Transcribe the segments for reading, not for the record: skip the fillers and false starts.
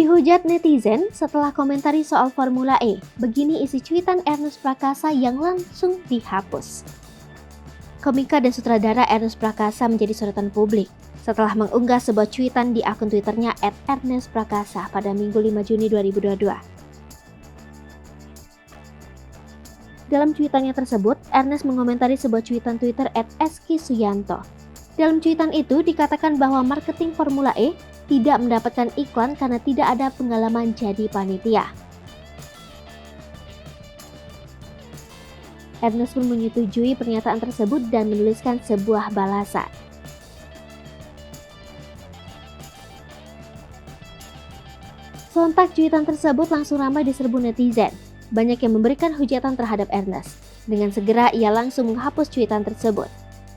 Dihujat netizen setelah komentari soal Formula E. Begini isi cuitan Ernest Prakasa yang langsung dihapus. Komika dan sutradara Ernest Prakasa menjadi sorotan publik setelah mengunggah sebuah cuitan di akun Twitternya @ernestprakasa pada Minggu 5 Juni 2022. Dalam cuitannya tersebut, Ernest mengomentari sebuah cuitan Twitter @eskisuyanto. Dalam cuitan itu dikatakan bahwa marketing Formula E tidak mendapatkan iklan karena tidak ada pengalaman jadi panitia. Ernest pun menyetujui pernyataan tersebut dan menuliskan sebuah balasan. Sontak cuitan tersebut langsung ramai diserbu netizen. Banyak yang memberikan hujatan terhadap Ernest. Dengan segera ia langsung menghapus cuitan tersebut.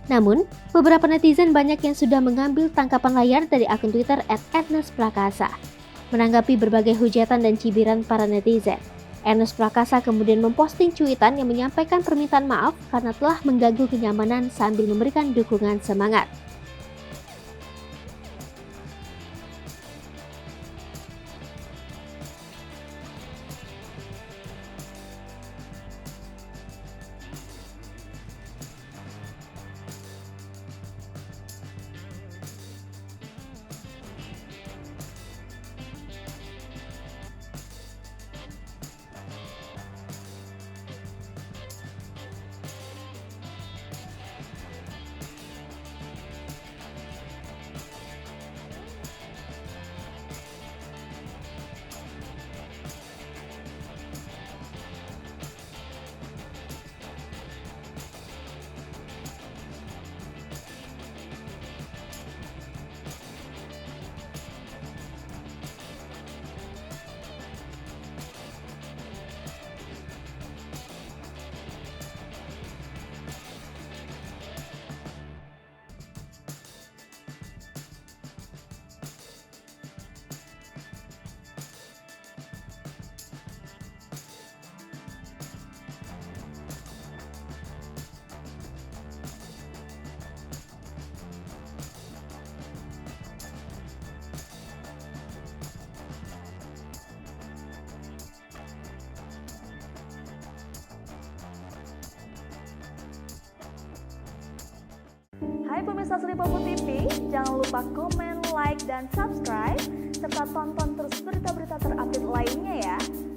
Namun, beberapa netizen banyak yang sudah mengambil tangkapan layar dari akun Twitter @ernestprakasa. Menanggapi berbagai hujatan dan cibiran para netizen, Ernest Prakasa kemudian memposting cuitan yang menyampaikan permintaan maaf karena telah mengganggu kenyamanan sambil memberikan dukungan semangat. Hai pemirsa Selipopo TV, jangan lupa komen, like, dan subscribe, serta tonton terus berita-berita